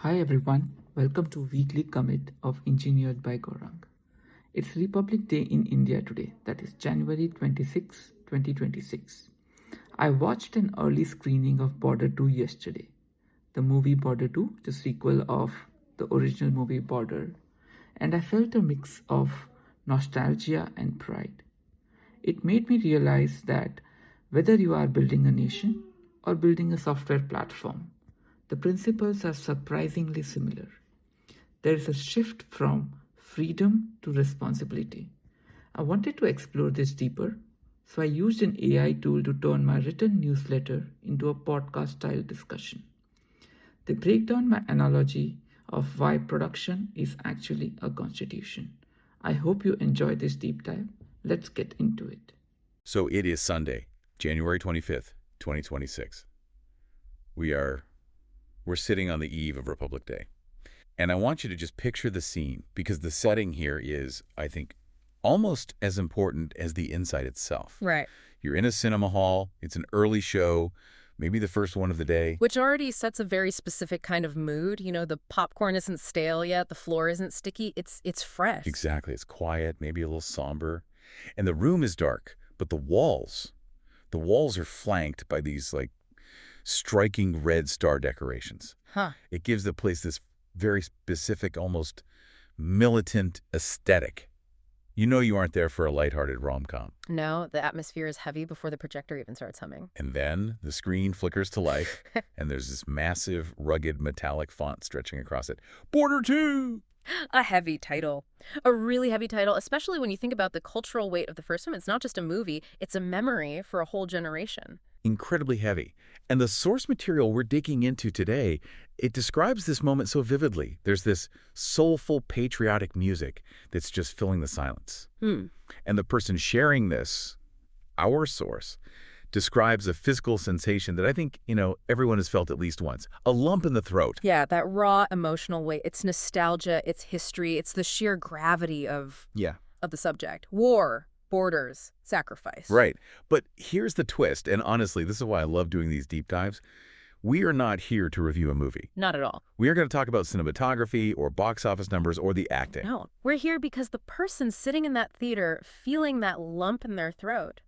Hi everyone, welcome to Weekly Commit of Engineered by Gaurang. It's Republic Day in India today, that is January 26, 2026. I watched an early screening of Border 2 yesterday. The movie Border 2, the sequel of the original movie Border, and I felt a mix of nostalgia and pride. It made me realize that whether you are building a nation or building a software platform, the principles are surprisingly similar. There is a shift from freedom to responsibility. I wanted to explore this deeper, so I used an AI tool to turn my written newsletter into a podcast style discussion. They break down my analogy of why production is actually a constitution. I hope you enjoy this deep dive. Let's get into it. So it is Sunday, January 25th, 2026. We're sitting on the eve of Republic Day. And I want you to just picture the scene because the setting here is, I think, almost as important as the inside itself. Right. You're in a cinema hall. It's an early show, maybe the first one of the day. Which already sets a very specific kind of mood. You know, the popcorn isn't stale yet. The floor isn't sticky. It's fresh. Exactly. It's quiet, maybe a little somber. And the room is dark, but the walls are flanked by these, striking red star decorations. Huh. It gives the place this very specific, almost militant aesthetic. You know you aren't there for a lighthearted rom-com. No, the atmosphere is heavy before the projector even starts humming. And then the screen flickers to life, and there's this massive, rugged, metallic font stretching across it. Border 2! A heavy title. A really heavy title, especially when you think about the cultural weight of the first one. It's not just a movie, it's a memory for a whole generation. Incredibly heavy. And the source material we're digging into today, it describes this moment so vividly. There's this soulful, patriotic music that's just filling the silence. And the person sharing this, our source, describes a physical sensation that I think, everyone has felt at least once. A lump in the throat. Yeah, that raw emotional weight. It's nostalgia, it's history, it's the sheer gravity of the subject. War, borders, sacrifice. Right. But here's the twist, and honestly, this is why I love doing these deep dives. We are not here to review a movie. Not at all. We are going to talk about cinematography or box office numbers or the acting. No, we're here because the person sitting in that theater feeling that lump in their throat,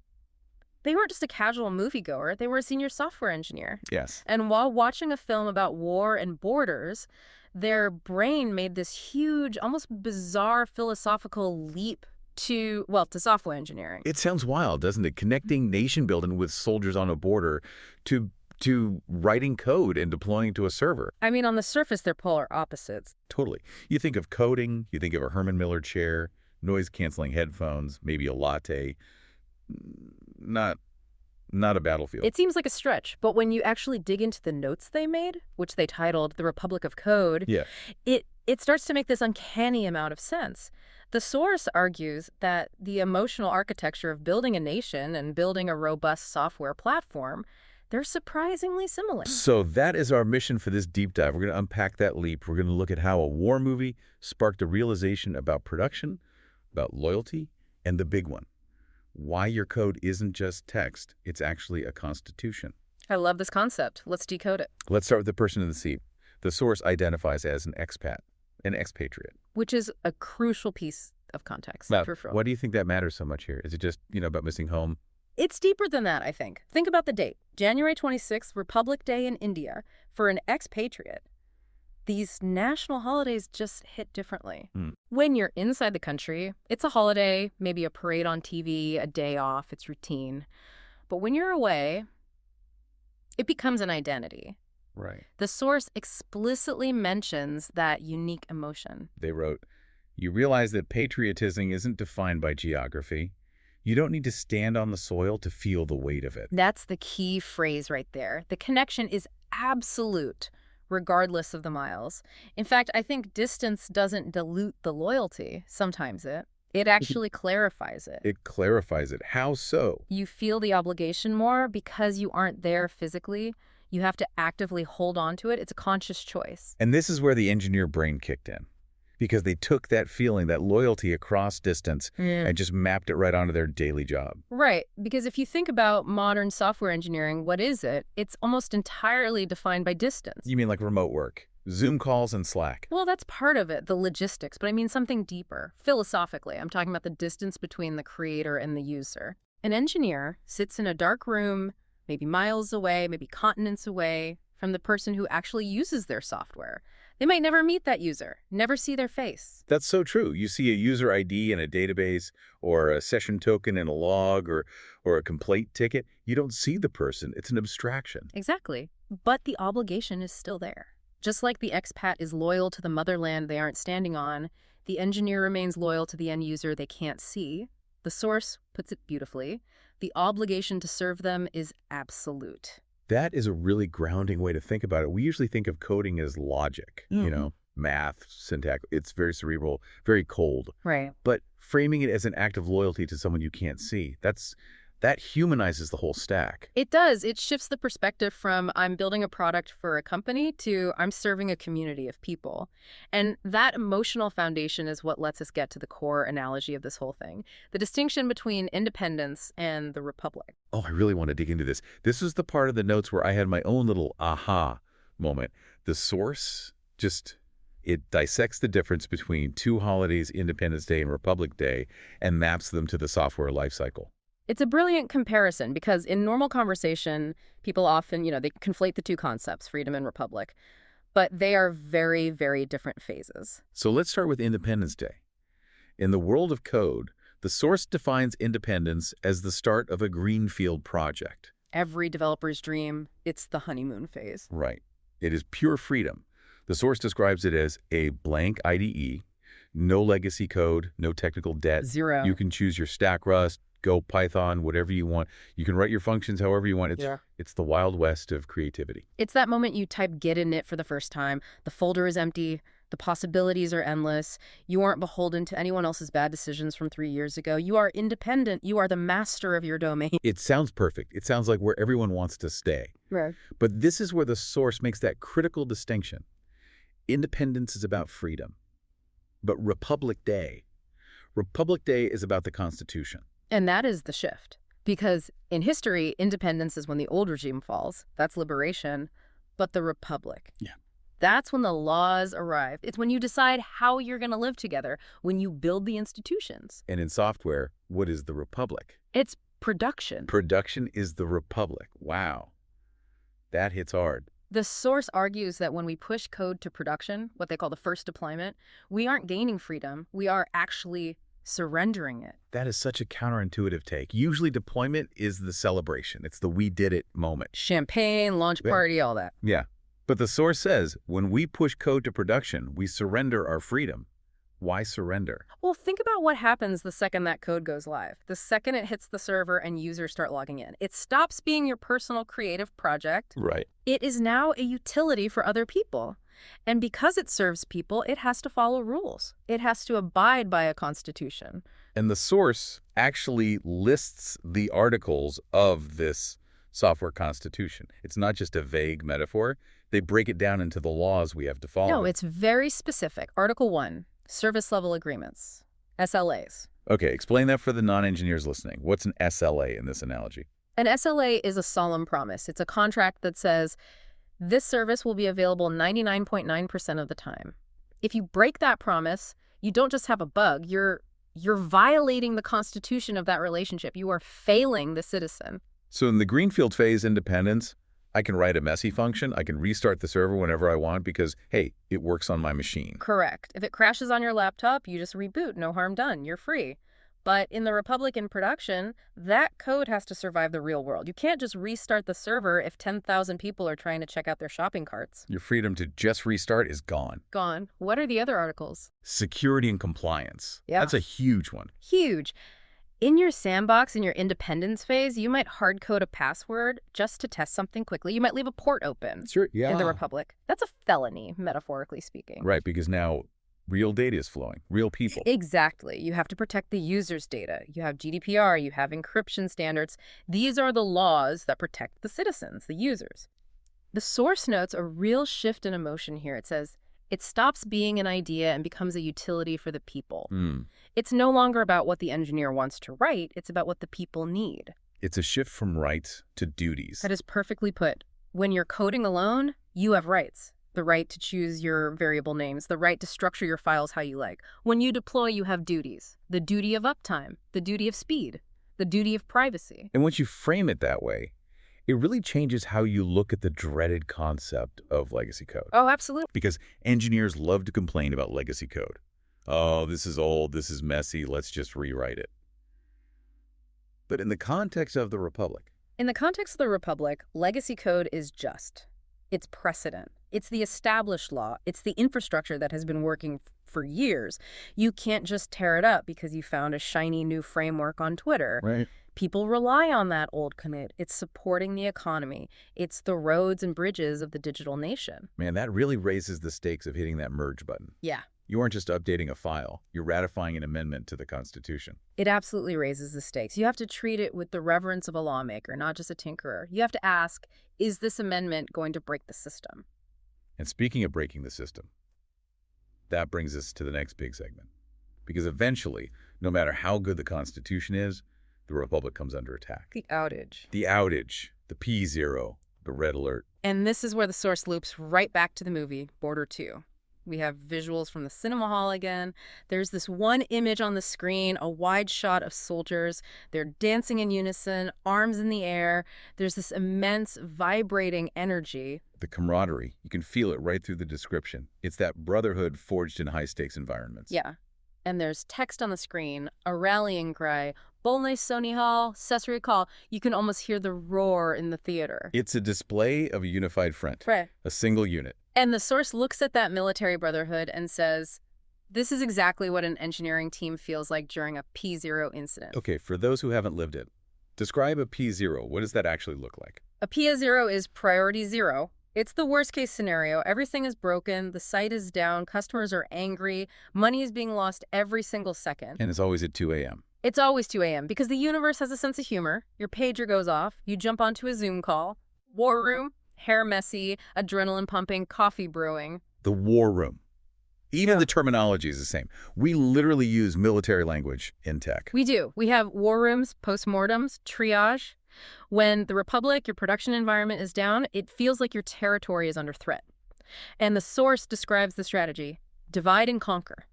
they weren't just a casual moviegoer, they were a senior software engineer. Yes. And while watching a film about war and borders, their brain made this huge, almost bizarre philosophical leap to software engineering. It sounds wild, doesn't it? Connecting nation building with soldiers on a border to writing code and deploying to a server. I mean, on the surface, they're polar opposites. Totally. You think of coding, you think of a Herman Miller chair, noise-canceling headphones, maybe a latte. Not a battlefield. It seems like a stretch, but when you actually dig into the notes they made, which they titled The Republic of Code, it starts to make this uncanny amount of sense. The source argues that the emotional architecture of building a nation and building a robust software platform, they're surprisingly similar. So that is our mission for this deep dive. We're going to unpack that leap. We're going to look at how a war movie sparked a realization about production, about loyalty, and the big one, why your code isn't just text, it's actually a constitution. I love this concept. Let's decode it. Let's start with the person in the seat. The source identifies as an expat, an expatriate. Which is a crucial piece of context. Now, why do you think that matters so much here? Is it just, about missing home? It's deeper than that, I think. Think about the date. January 26th, Republic Day in India. For an expatriate, these national holidays just hit differently. When you're inside the country, it's a holiday, maybe a parade on TV, a day off, it's routine. But when you're away, it becomes an identity. Right. The source explicitly mentions that unique emotion. They wrote, "You realize that patriotism isn't defined by geography. You don't need to stand on the soil to feel the weight of it." That's the key phrase right there. The connection is absolute, regardless of the miles. In fact, I think distance doesn't dilute the loyalty. Sometimes it actually clarifies it. It clarifies it. How so? You feel the obligation more because you aren't there physically. You have to actively hold on to it. It's a conscious choice. And this is where the engineer brain kicked in. Because they took that feeling, that loyalty across distance, and just mapped it right onto their daily job. Right. Because if you think about modern software engineering, what is it? It's almost entirely defined by distance. You mean like remote work? Zoom calls and Slack. Well, that's part of it, the logistics, but I mean something deeper. Philosophically, I'm talking about the distance between the creator and the user. An engineer sits in a dark room, maybe miles away, maybe continents away from the person who actually uses their software. They might never meet that user, never see their face. That's so true. You see a user ID in a database or a session token in a log or a complaint ticket. You don't see the person. It's an abstraction. Exactly. But the obligation is still there. Just like the expat is loyal to the motherland they aren't standing on, the engineer remains loyal to the end user they can't see. The source puts it beautifully. The obligation to serve them is absolute. That is a really grounding way to think about it. We usually think of coding as logic, math, syntax. It's very cerebral, very cold. Right. But framing it as an act of loyalty to someone you can't see, that humanizes the whole stack. It does. It shifts the perspective from I'm building a product for a company to I'm serving a community of people. And that emotional foundation is what lets us get to the core analogy of this whole thing, the distinction between independence and the republic. Oh, I really want to dig into this. This is the part of the notes where I had my own little aha moment. The source it dissects the difference between two holidays, Independence Day and Republic Day, and maps them to the software lifecycle. It's a brilliant comparison because in normal conversation, people often, they conflate the two concepts, freedom and republic, but they are very, very different phases. So let's start with Independence Day. In the world of code, the source defines independence as the start of a Greenfield project. Every developer's dream, it's the honeymoon phase. Right. It is pure freedom. The source describes it as a blank IDE, no legacy code, no technical debt. Zero. You can choose your stack Rust, Go, Python, whatever you want. You can write your functions however you want. It's the Wild West of creativity. It's that moment you type git init for the first time. The folder is empty. The possibilities are endless. You aren't beholden to anyone else's bad decisions from 3 years ago. You are independent. You are the master of your domain. It sounds perfect. It sounds like where everyone wants to stay. Right. But this is where the source makes that critical distinction. Independence is about freedom. But Republic Day is about the Constitution. And that is the shift. Because in history, independence is when the old regime falls. That's liberation. But the republic. Yeah. That's when the laws arrive. It's when you decide how you're going to live together, when you build the institutions. And in software, what is the republic? It's production. Production is the republic. Wow. That hits hard. The source argues that when we push code to production, what they call the first deployment, we aren't gaining freedom. We are actually surrendering it. That is such a counterintuitive take. Usually deployment is the celebration. It's the we did it moment. Champagne, launch party, all that. Yeah. But the source says when we push code to production, we surrender our freedom. Why surrender? Well, think about what happens the second that code goes live. The second it hits the server and users start logging in. It stops being your personal creative project. Right. It is now a utility for other people. And because it serves people, it has to follow rules. It has to abide by a constitution. And the source actually lists the articles of this software constitution. It's not just a vague metaphor. They break it down into the laws we have to follow. No, it's very specific. Article 1, service level agreements, SLAs. Okay, explain that for the non-engineers listening. What's an SLA in this analogy? An SLA is a solemn promise. It's a contract that says this service will be available 99.9% of the time. If you break that promise, you don't just have a bug. You're violating the constitution of that relationship. You are failing the citizen. So in the Greenfield phase independence, I can write a messy function. I can restart the server whenever I want because, hey, it works on my machine. Correct. If it crashes on your laptop, you just reboot. No harm done. You're free. But in the Republic in production, that code has to survive the real world. You can't just restart the server if 10,000 people are trying to check out their shopping carts. Your freedom to just restart is gone. Gone. What are the other articles? Security and compliance. Yeah. That's a huge one. Huge. In your sandbox, in your independence phase, you might hard code a password just to test something quickly. You might leave a port open. Sure, yeah. In the Republic. That's a felony, metaphorically speaking. Right, because now real data is flowing, real people. Exactly. You have to protect the user's data. You have GDPR, you have encryption standards. These are the laws that protect the citizens, the users. The source notes a real shift in emotion here. It says, it stops being an idea and becomes a utility for the people. It's no longer about what the engineer wants to write. It's about what the people need. It's a shift from rights to duties. That is perfectly put. When you're coding alone, you have rights. the right to choose your variable names, the right to structure your files how you like. When you deploy, you have duties. The duty of uptime, the duty of speed, the duty of privacy. And once you frame it that way, it really changes how you look at the dreaded concept of legacy code. Oh, absolutely. Because engineers love to complain about legacy code. Oh, this is old, this is messy, let's just rewrite it. But in the context of the Republic, In the context of the Republic, legacy code is just. It's precedent. It's the established law. It's the infrastructure that has been working for years. You can't just tear it up because you found a shiny new framework on Twitter. right? People rely on that old commit. It's supporting the economy. It's the roads and bridges of the digital nation. Man, that really raises the stakes of hitting that merge button. Yeah, You aren't just updating a file, you're ratifying an amendment to the Constitution. it absolutely raises the stakes. You have to treat it with the reverence of a lawmaker, not just a tinkerer. You have to ask, is this amendment going to break the system? And speaking of breaking the system, that brings us to the next big segment. Because eventually, no matter how good the Constitution is, the Republic comes under attack. The outage. The outage, the P0, the red alert. And this is where the source loops right back to the movie, Border 2. We have visuals from the cinema hall again. There's this one image on the screen, a wide shot of soldiers. They're dancing in unison, arms in the air. There's this immense, vibrating energy. The camaraderie, you can feel it right through the description. It's that brotherhood forged in high-stakes environments. Yeah. And there's text on the screen, a rallying cry, Bolne Sony Hall, Cesare Call. You can almost hear the roar in the theater. It's a display of a unified front, Right. a single unit. And the source looks at that military brotherhood and says, this is exactly what an engineering team feels like during a P0 incident. Okay, for those who haven't lived it, describe a P0. What does that actually look like? A P0 is priority zero. It's the worst case scenario. Everything is broken. The site is down. Customers are angry. Money is being lost every single second. And it's always at 2 a.m. It's always 2 a.m. because the universe has a sense of humor. Your pager goes off. You jump onto a Zoom call. War room, hair messy, adrenaline pumping, coffee brewing. The war room. Even the terminology is the same. We literally use military language in tech. We do. We have war rooms, postmortems, triage. When the Republic, your production environment is down, it feels like your territory is under threat. And the source describes the strategy: divide and conquer.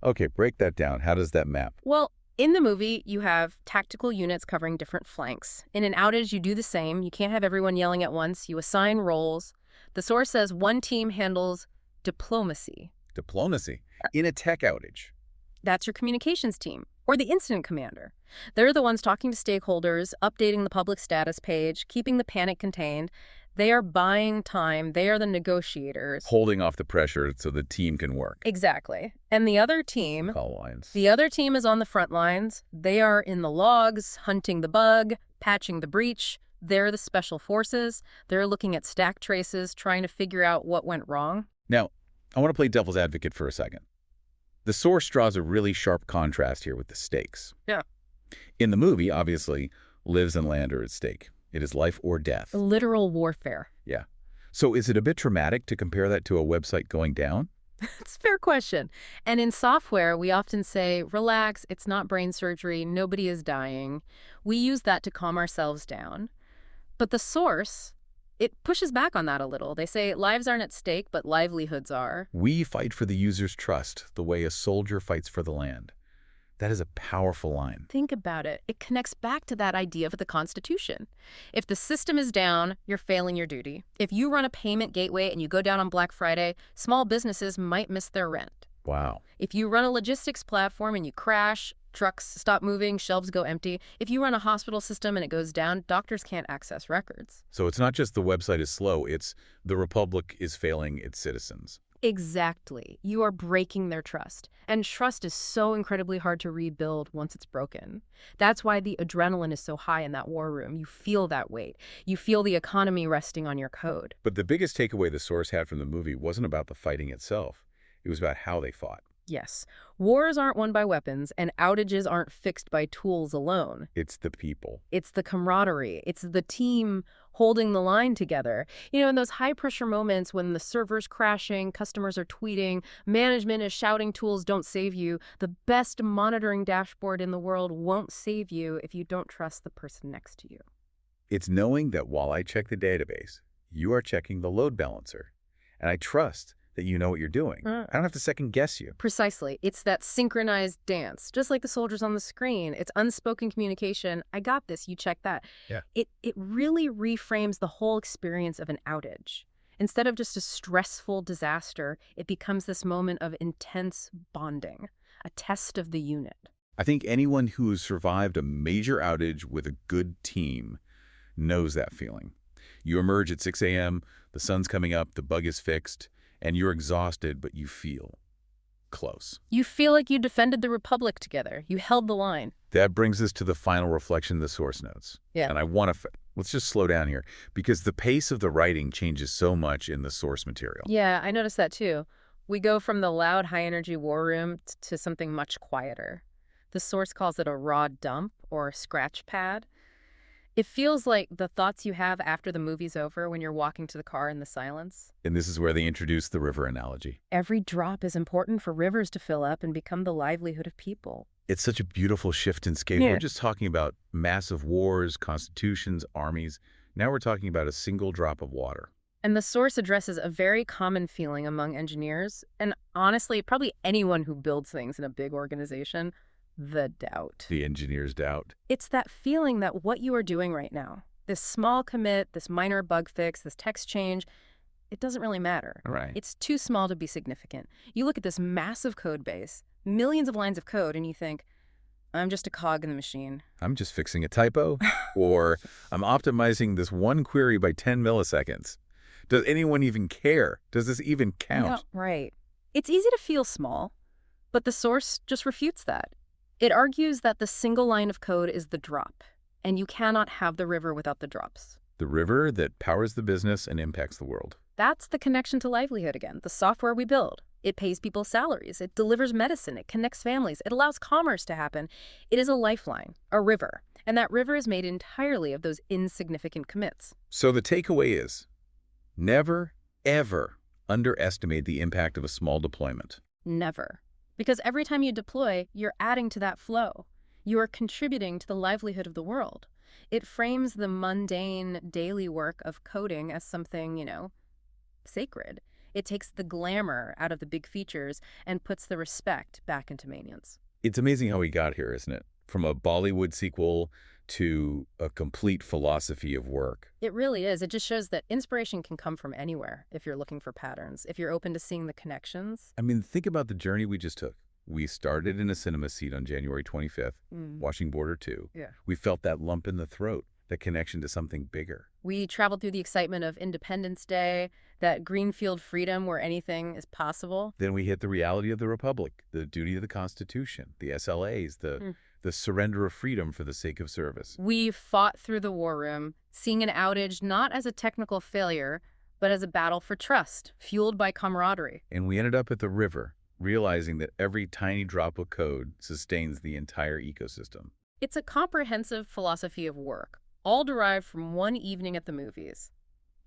Okay, break that down. How does that map? Well, in the movie, you have tactical units covering different flanks. In an outage, you do the same. You can't have everyone yelling at once. You assign roles. The source says one team handles diplomacy. Diplomacy. In a tech outage. That's your communications team, or the incident commander. They're the ones talking to stakeholders, updating the public status page, keeping the panic contained. They are buying time. They are the negotiators. Holding off the pressure so the team can work. Exactly. And the other team... Call lines. The other team is on the front lines. They are in the logs, hunting the bug, patching the breach. They're the special forces. They're looking at stack traces, trying to figure out what went wrong. Now, I want to play devil's advocate for a second. The source draws a really sharp contrast here with the stakes. Yeah. In the movie, obviously, lives and land are at stake. It is life or death. Literal warfare. Yeah. So is it a bit traumatic to compare that to a website going down? It's a fair question. And in software, we often say, relax, it's not brain surgery, nobody is dying. We use that to calm ourselves down. But the source, it pushes back on that a little. They say lives aren't at stake, but livelihoods are. We fight for the user's trust the way a soldier fights for the land. That is a powerful line. Think about it. It connects back to that idea of the Constitution. If the system is down, you're failing your duty. If you run a payment gateway and you go down on Black Friday, small businesses might miss their rent. Wow. If you run a logistics platform and you crash, trucks stop moving, shelves go empty. If you run a hospital system and it goes down, doctors can't access records. So it's not just the website is slow, it's the Republic is failing its citizens. Exactly. You are breaking their trust. And trust is so incredibly hard to rebuild once it's broken. That's why the adrenaline is so high in that war room. You feel that weight. You feel the economy resting on your code. But the biggest takeaway the source had from the movie wasn't about the fighting itself. It was about how they fought. Yes. Wars aren't won by weapons, and outages aren't fixed by tools alone. It's the people. It's the camaraderie. It's the team holding the line together. You know, in those high-pressure moments when the server's crashing, customers are tweeting, management is shouting tools don't save you, the best monitoring dashboard in the world won't save you if you don't trust the person next to you. It's knowing that while I check the database, you are checking the load balancer. And I trust that you know what you're doing. I don't have to second guess you. Precisely. It's that synchronized dance, just like the soldiers on the screen. It's unspoken communication. I got this. You check that. Yeah. It really reframes the whole experience of an outage. Instead of just a stressful disaster, it becomes this moment of intense bonding, a test of the unit. I think anyone who has survived a major outage with a good team knows that feeling. You emerge at 6 a.m., the sun's coming up, the bug is fixed, and you're exhausted, but you feel close. You feel like you defended the Republic together. You held the line. That brings us to the final reflection of the source notes. Yeah. And I want to, let's just slow down here, because the pace of the writing changes so much in the source material. Yeah, I noticed that too. We go from the loud, high-energy war room to something much quieter. The source calls it a raw dump or scratch pad. It feels like the thoughts you have after the movie's over when you're walking to the car in the silence. And this is where they introduce the river analogy. Every drop is important for rivers to fill up and become the livelihood of people. It's such a beautiful shift in scale. Yeah. We're just talking about massive wars, constitutions, armies. Now we're talking about a single drop of water. And the source addresses a very common feeling among engineers, and honestly, probably anyone who builds things in a big organization, the doubt. The engineer's doubt. It's that feeling that what you are doing right now, this small commit, this minor bug fix, this text change, it doesn't really matter. Right. It's too small to be significant. You look at this massive code base, millions of lines of code, and you think, I'm just a cog in the machine. I'm just fixing a typo, or I'm optimizing this one query by 10 milliseconds. Does anyone even care? Does this even count? Yeah, right. It's easy to feel small, but the source just refutes that. It argues that the single line of code is the drop, and you cannot have the river without the drops. The river that powers the business and impacts the world. That's the connection to livelihood again, the software we build. It pays people salaries, it delivers medicine, it connects families, it allows commerce to happen. It is a lifeline, a river, and that river is made entirely of those insignificant commits. So the takeaway is, never, ever underestimate the impact of a small deployment. Never. Because every time you deploy, you're adding to that flow. You are contributing to the livelihood of the world. It frames the mundane daily work of coding as something, sacred. It takes the glamour out of the big features and puts the respect back into maintenance. It's amazing how we got here, isn't it? From a Bollywood sequel to a complete philosophy of work. It really is. It just shows that inspiration can come from anywhere if you're looking for patterns, if you're open to seeing the connections. I mean, think about the journey we just took. We started in a cinema seat on January 25th, watching Border 2. Yeah. We felt that lump in the throat, that connection to something bigger. We traveled through the excitement of Independence Day, that Greenfield freedom where anything is possible. Then we hit the reality of the Republic, the duty of the Constitution, the SLAs, the surrender of freedom for the sake of service. We fought through the war room, seeing an outage not as a technical failure, but as a battle for trust, fueled by camaraderie. And we ended up at the river, realizing that every tiny drop of code sustains the entire ecosystem. It's a comprehensive philosophy of work, all derived from one evening at the movies.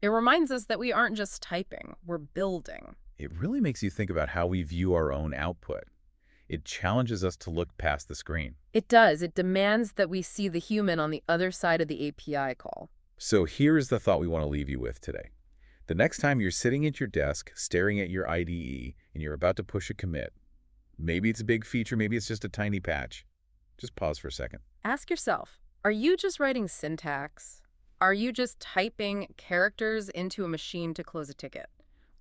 It reminds us that we aren't just typing, we're building. It really makes you think about how we view our own output. It challenges us to look past the screen. It does. It demands that we see the human on the other side of the API call. So here's the thought we want to leave you with today. The next time you're sitting at your desk, staring at your IDE, and you're about to push a commit, maybe it's a big feature, maybe it's just a tiny patch, just pause for a second. Ask yourself, are you just writing syntax? Are you just typing characters into a machine to close a ticket?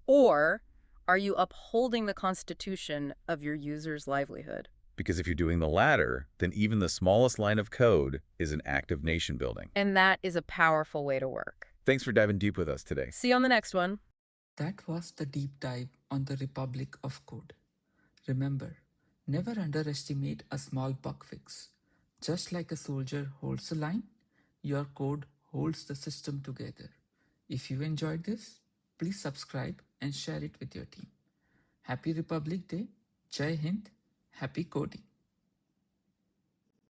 Or are you upholding the constitution of your user's livelihood? Because if you're doing the latter, then even the smallest line of code is an act of nation building. And that is a powerful way to work. Thanks for diving deep with us today. See you on the next one. That was the deep dive on the Republic of Code. Remember, never underestimate a small bug fix. Just like a soldier holds a line, your code holds the system together. If you enjoyed this, please subscribe and share it with your team. Happy Republic Day, Jai Hind, happy coding.